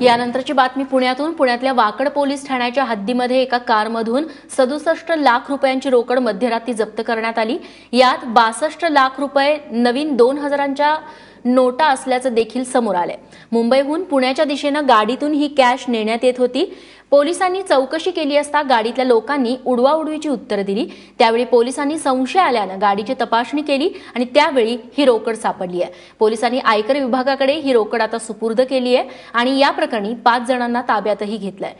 यानंतरची बातमी पुण्यातून। पुण्यातल्या वाकड पोलीस ठाण्याच्या हद्दीमध्ये एका कारमधून 67 लाख रुपयांची रोकड मध्यरात्री जप्त करण्यात आली। यात 62 लाख रुपये नवीन 2000च्या नोटा असल्याचं देखील समोर आलंय। मुंबईहून पुण्याच्या दिशेने गाडीतून ही कॅश नेण्यात येत होती। पोलिसांनी चौकशी केली असता गाडीतल्या लोकांनी उडवाउडवीची उत्तरं दिली। त्यावेळी पोलिसांनी संशय आल्यानं गाडीची तपासणी केली आणि त्यावेळी ही रोकड सापडली आहे। पोलिसांनी आयकर विभागाकडे ही रोकड आता सुपूर्द केली आहे आणि या प्रकरणी 5 जणांना ताब्यातही घेतलंय।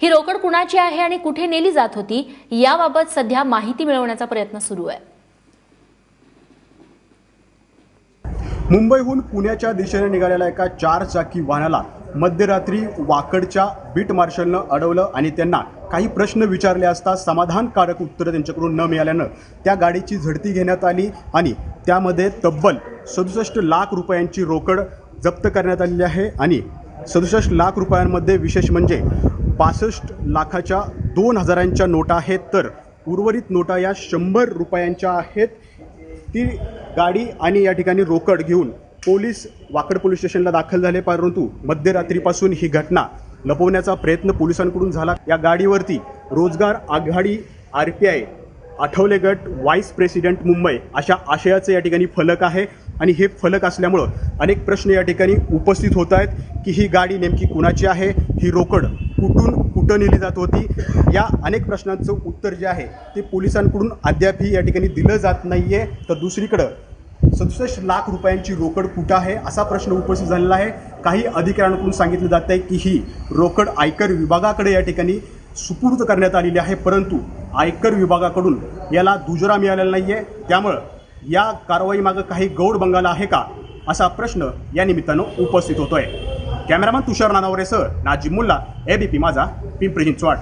ही रोकड कुणाची आहे आणि कुठे नेली जात होती याबाबत सध्या माहिती मिळवण्याचा प्रयत्न सुरू आहे। मुंबईहून पुण्याच्या दिशेने निघालेल्या एका 4 चाकी वाहनाला मध्यरात्री वाकडच्या बीट मार्शलनं अडवलं आणि त्यांना काही प्रश्न विचारले असता समाधानकारक उत्तरं त्यांच्याकडून न मिळाल्यानं त्या गाडीची झडती घेण्यात आली आणि त्यामध्ये तब्बल 67 लाख रुपयांची रोकड जप्त करण्यात आलेली आहे। आणि 67 लाख रुपयांमध्ये विशेष म्हणजे 62 लाखाच्या 2000च्या नोटा आहेत, तर उर्वरित नोटा या 100 रुपयांच्या आहेत। ती गाडी आणि या ठिकाणी रोकड घेऊन पोलीस वाकड पोलीस स्टेशनला दाखल झाले, परंतु मध्यरात्रीपासून ही घटना लपवण्याचा प्रयत्न पोलिसांकडून झाला। या गाडीवरती रोजगार आघाडी RPI आठवले गट व्हाईस प्रेसिडेंट मुंबई अशा आशयाचे या ठिकाणी फलक आहे आणि हे फलक असल्यामुळं अनेक प्रश्न या ठिकाणी उपस्थित होत आहेत की ही गाडी नेमकी कुणाची आहे, ही रोकड कुठं नेली जात होती। या अनेक प्रश्नांचं उत्तर जे आहे ते पोलिसांकडून अद्यापही या ठिकाणी दिलं जात नाहीये। तर दुसरीकडं 67 लाख रुपयांची रोकड कुठं आहे असा प्रश्न उपस्थित झालेला आहे। काही अधिकाऱ्यांकडून सांगितलं जात आहे की ही रोकड आयकर विभागाकडे या ठिकाणी सुपूर्द करण्यात आलेली आहे, परंतु आयकर विभागाकडून याला दुजोरा मिळालेला नाहीये। त्यामुळं या कारवाईमागं काही गौड बंगाला आहे का असा प्रश्न या निमित्तानं उपस्थित होतोय। कॅमेरामन तुषार नानावरेसह नाजिम मुल्ला, ABP माझा, पिंपरी चिंचवड।